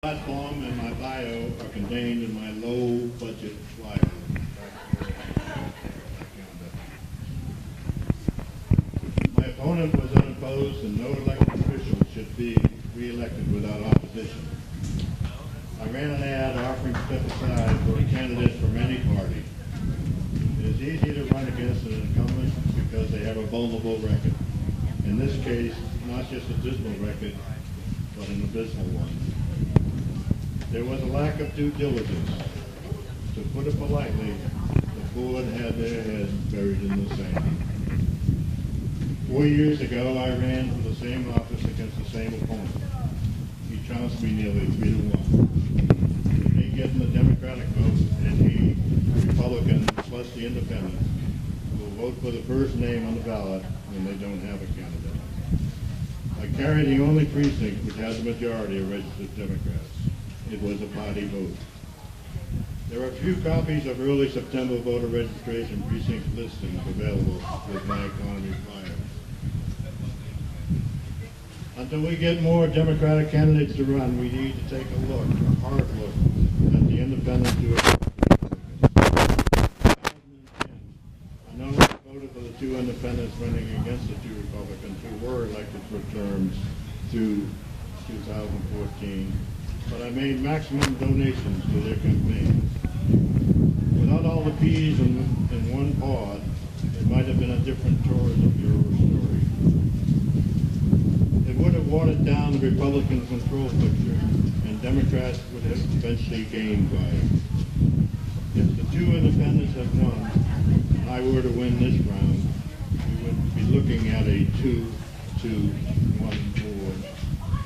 Platform and my bio are contained in my low-budget flyer. My opponent was unopposed, and no elected official should be re-elected without opposition. I ran an ad offering to step aside for a candidate from any party. It is easy to run against an incumbent because they have a vulnerable record. In this case, not just a dismal record, but an abysmal one. There was a lack of due diligence. To put it politely, the board had their heads buried in the sand. 4 years ago, I ran for the same office against the same opponent. He trounced me nearly 3-1. Me getting the Democratic vote, and he, the Republican plus the Independent, will vote for the first name on the ballot when they don't have a candidate. I carried the only precinct which had the majority of registered Democrats. It was a party vote. There are a few copies of early September voter registration precinct listings available with my economy flyer. Until we get more Democratic candidates to run, we need to take a hard look at the independent to I know I voted for the two independents running against the two Republicans who were elected for terms through 2014. But I made maximum donations to their campaigns. Without all the peas in one pod, it might have been a different tourism bureau story. It would have watered down the Republican control picture, and Democrats would have eventually gained by it. If the two independents had won, and I were to win this round, we would be looking at a 2-2-1 board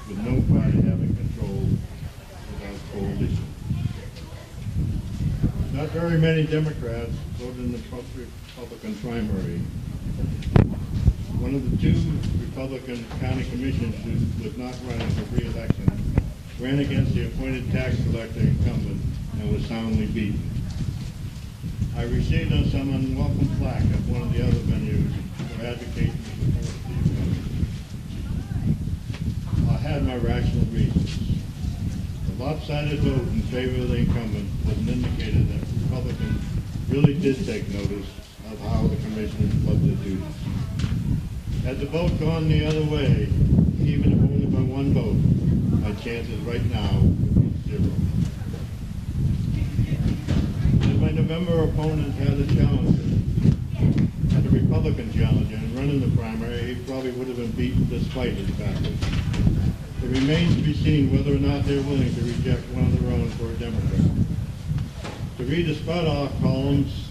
with no party having control. Coalition. Not very many Democrats voted in the Republican primary. One of the two Republican county commissioners who was not running for re-election ran against the appointed tax collector incumbent and was soundly beaten. I received some unwelcome flack at one of the other venues for advocating for the incumbent. I had my rational reasons. The lopsided vote in favor of the incumbent was an indicator that Republicans really did take notice of how the commissioners loved their duties. Had the vote gone the other way, even if only by one vote, my chances right now would be 0. If my November opponent had a challenger, had a Republican challenger and run in the primary, he probably would have been beaten despite his backers. It remains to be seen whether or not they're willing to reject one of their own for a Democrat. To read the spot-off columns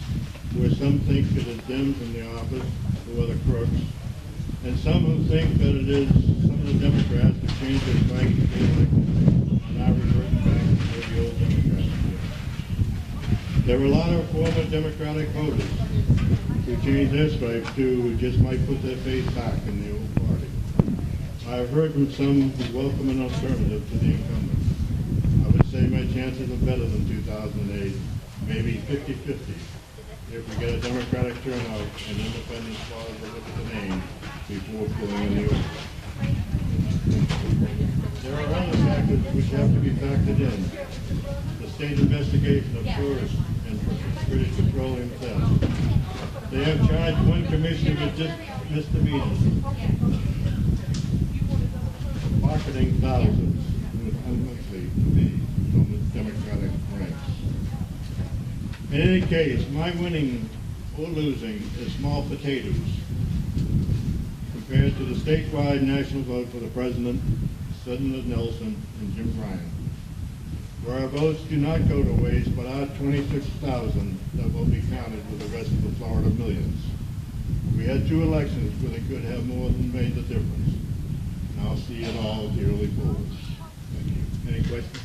where some think it is Dems in the office who are the crooks, and some who think that it is some of the Democrats who changed their strike to be elected are now reverting back to the old Democrats again. There were a lot of former Democratic voters who changed their stripes too, who just might put their faith back in the old party. I have heard from some who welcome an alternative to the incumbent. I would say my chances are better than 2008, maybe 50-50, if we get a Democratic turnout and independents follow the look at the name before filling in the order. There are other factors which have to be factored in. The state investigation of tourist and British petroleum theft. They have charged one commissioner with just misdemeanors. Marketing thousands with unlikely to be from the Democratic ranks. In any case, my winning or losing is small potatoes compared to the statewide national vote for the President, Senator Nelson, and Jim Bryan, where our votes do not go to waste, but are 26,000 that will be counted with the rest of the Florida millions. We had 2 elections where they could have more than made the difference. I'll see it all at the early polls. Thank you. Any questions?